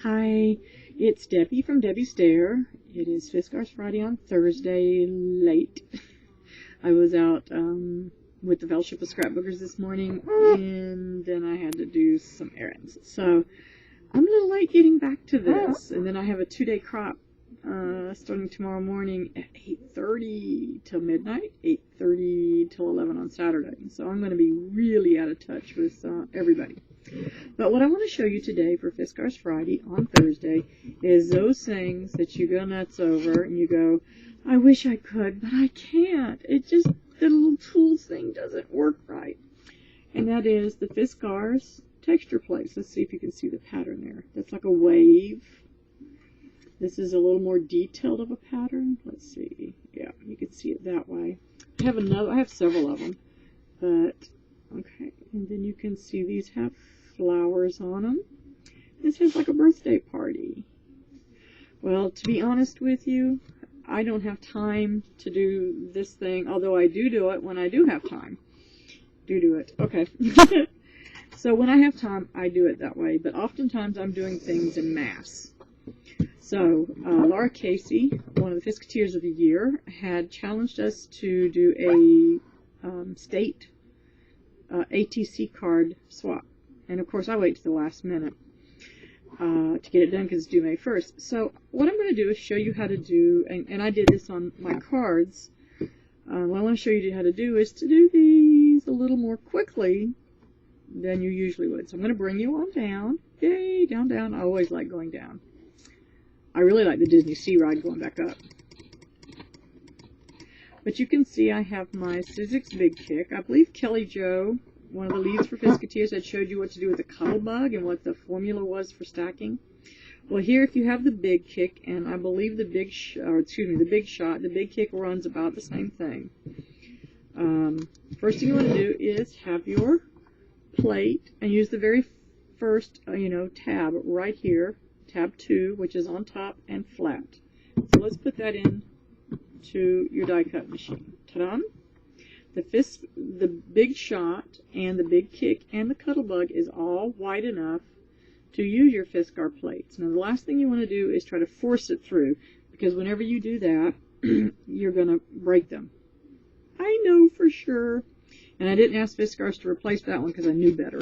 Hi, it's Debbie from Debbie's Dare. It is Fiskars Friday on Thursday late. I was out with the Fellowship of Scrapbookers this morning, and then I had to do some errands. So I'm a little late getting back to this, and then I have a 2-day crop starting tomorrow morning at 8:30 till midnight, 8:30 till 11 on Saturday. So I'm going to be really out of touch with everybody. But what I want to show you today for Fiskars Friday on Thursday is those things that you go nuts over and you go, I wish I could, but I can't. It just, the little tools thing doesn't work right. And that is the Fiskars Texture Plates. Let's see if you can see the pattern there. That's like a wave. This is a little more detailed of a pattern. Let's see. Yeah, you can see it that way. I have several of them, but okay. And then you can see these have flowers on them. This has like a birthday party. Well, to be honest with you, I don't have time to do this thing, although I do it when I do have time. Do it. Okay. So when I have time, I do it that way, but oftentimes I'm doing things in mass. So Laura Casey, one of the Fiskars of the Year, had challenged us to do a state ATC card swap. And of course I wait to the last minute to get it done because it's due May 1st. So what I'm going to do is show you how to do, and I did this on my cards, what I want to show you how to do is to do these a little more quickly than you usually would. So I'm going to bring you on down. Yay, down, down. I always like going down. I really like the Disney Sea Ride going back up. But you can see I have my Sizzix Big Kick. I believe Kelly Jo, one of the leads for Fiskars, had showed you what to do with the cuddle bug and what the formula was for stacking. Well, here if you have the Big Kick, and I believe the Big Shot, the Big Kick runs about the same thing. First thing you want to do is have your plate and use the very first, tab right here, tab 2, which is on top and flat. So let's put that in to your die cut machine. Ta-da! The Big Shot and the Big Kick and the cuddle bug is all wide enough to use your Fiskars plates. Now the last thing you want to do is try to force it through, because whenever you do that, you're going to break them. I know for sure. And I didn't ask Fiskars to replace that one because I knew better.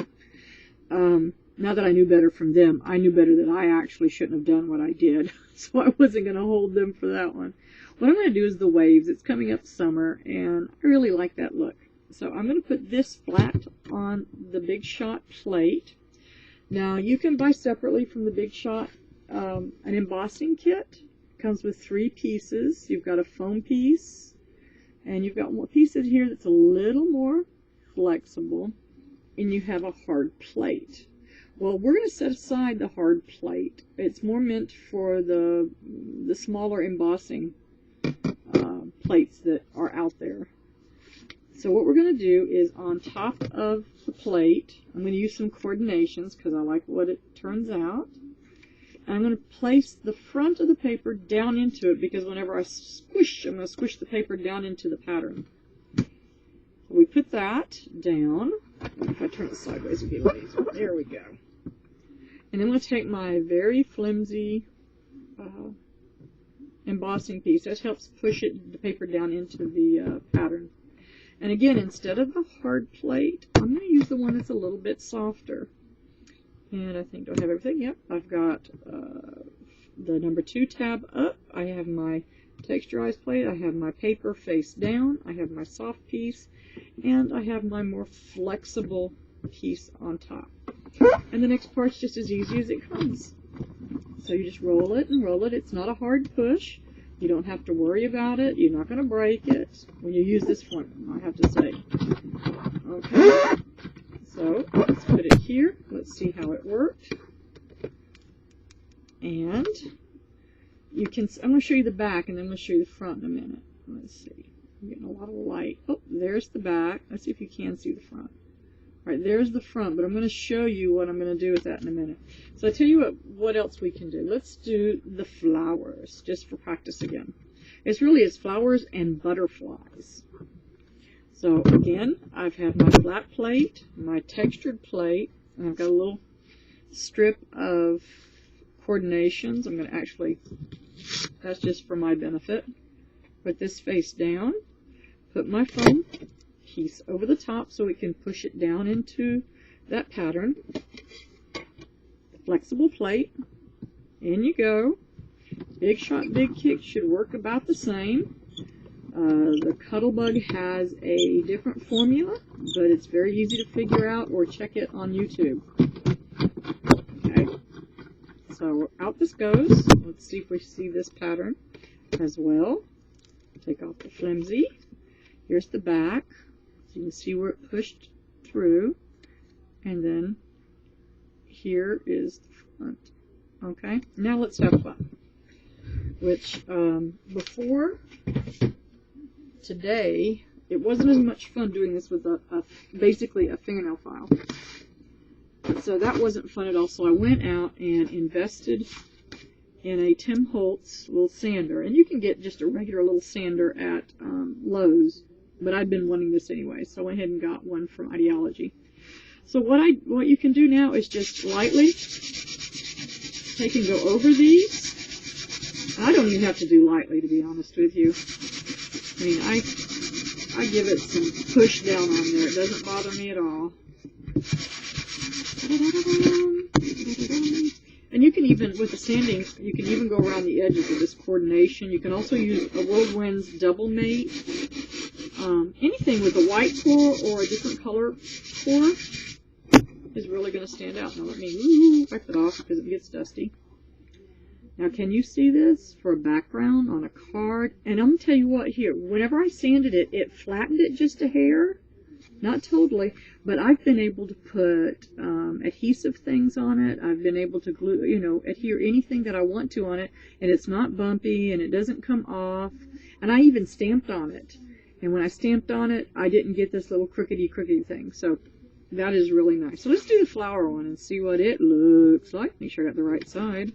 Not that I knew better from them. I knew better that I actually shouldn't have done what I did. So I wasn't going to hold them for that one. What I'm going to do is the waves. It's coming up summer, and I really like that look. So I'm going to put this flat on the Big Shot plate. Now, you can buy separately from the Big Shot an embossing kit. It comes with 3 pieces. You've got a foam piece, and you've got one piece in here that's a little more flexible, and you have a hard plate. Well, we're going to set aside the hard plate. It's more meant for the smaller embossing plates that are out there. So what we're going to do is on top of the plate, I'm going to use some coordinations because I like what it turns out. And I'm going to place the front of the paper down into it because whenever I squish, I'm going to squish the paper down into the pattern. So we put that down. If I turn it sideways, it'll be easier. There we go. And I'm going to take my very flimsy embossing piece. That helps push the paper down into the pattern. And again, instead of the hard plate, I'm going to use the one that's a little bit softer. And I think, do I have everything? Yep, I've got the number 2 tab up. I have my texturized plate. I have my paper face down. I have my soft piece. And I have my more flexible piece on top. And the next part's just as easy as it comes. So you just roll it and roll it. It's not a hard push. You don't have to worry about it. You're not going to break it when you use this formula, I have to say. Okay. So let's put it here. Let's see how it worked. And you can, I'm going to show you the back and then I'm going to show you the front in a minute. Let's see. I'm getting a lot of light. Oh, there's the back. Let's see if you can see the front. All right, there's the front, but I'm going to show you what I'm going to do with that in a minute. So I tell you what else we can do. Let's do the flowers, just for practice again. It's flowers and butterflies. So again, I've had my flat plate, my textured plate, and I've got a little strip of coordinations. I'm going to actually, that's just for my benefit, put this face down, put my foam piece over the top so we can push it down into that pattern. Flexible plate, in you go. Big Shot, Big Kick should work about the same. The Cuttlebug has a different formula, but it's very easy to figure out, or check it on YouTube. Okay, so out this goes. Let's see if we see this pattern as well. Take off the flimsy. Here's the back. So you can see where it pushed through. And then here is the front. Okay, now let's have fun. Which, before today, it wasn't as much fun doing this with basically a fingernail file. So that wasn't fun at all. So I went out and invested in a Tim Holtz little sander. And you can get just a regular little sander at Lowe's. But I'd been wanting this anyway, so I went ahead and got one from Ideology. So what you can do now is just lightly take and go over these. I don't even have to do lightly, to be honest with you. I mean, I give it some push down on there. It doesn't bother me at all. And you can even, with the sanding, you can even go around the edges of this coordination. You can also use a Whirlwind's Double Mate. Anything with a white core or a different color core is really going to stand out. Now let me wipe it off because it gets dusty. Now can you see this for a background on a card? And I'm going to tell you what here, whenever I sanded it, it flattened it just a hair. Not totally, but I've been able to put adhesive things on it. I've been able to glue, adhere anything that I want to on it, and it's not bumpy and it doesn't come off. And I even stamped on it. And when I stamped on it, I didn't get this little crookedy thing. So that is really nice. So let's do the flower one and see what it looks like. Make sure I got the right side.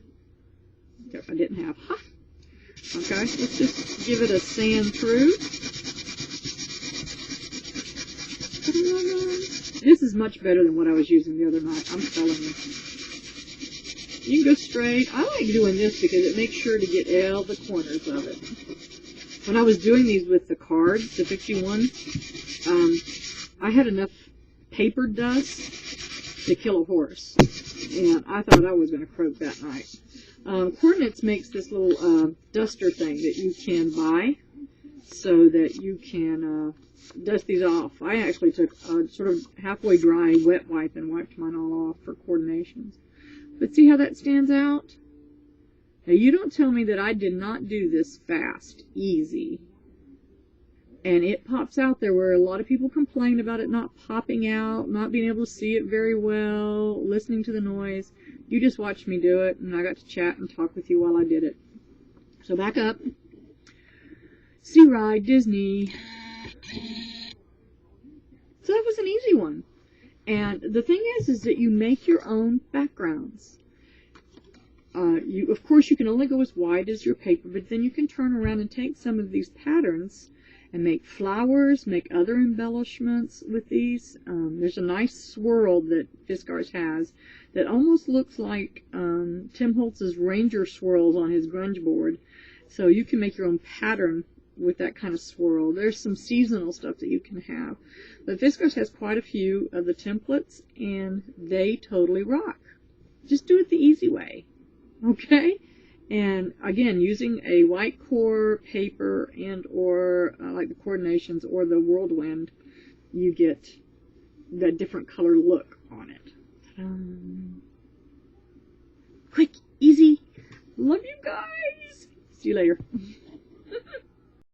If I didn't have. Ha! Okay, let's just give it a sand through. This is much better than what I was using the other night, I'm telling you. You can go straight. I like doing this because it makes sure to get all the corners of it. When I was doing these with the cards, the 51, I had enough paper dust to kill a horse. And I thought I was going to croak that night. Coordinates makes this little duster thing that you can buy so that you can dust these off. I actually took a sort of halfway dry wet wipe and wiped mine all off for coordinations. But see how that stands out? Now you don't tell me that I did not do this fast, easy. And it pops out there where a lot of people complain about it not popping out, not being able to see it very well, listening to the noise. You just watched me do it, and I got to chat and talk with you while I did it. So back up. Sea Ride, Disney. So that was an easy one. And the thing is that you make your own backgrounds. Of course, you can only go as wide as your paper, but then you can turn around and take some of these patterns and make flowers, make other embellishments with these. There's a nice swirl that Fiskars has that almost looks like Tim Holtz's Ranger swirls on his grunge board. So you can make your own pattern with that kind of swirl. There's some seasonal stuff that you can have. But Fiskars has quite a few of the templates, and they totally rock. Just do it the easy way. Okay? And again, using a white core paper and or like the coordinations or the Whirlwind, you get that different color look on it. Quick, easy. Love you guys. See you later.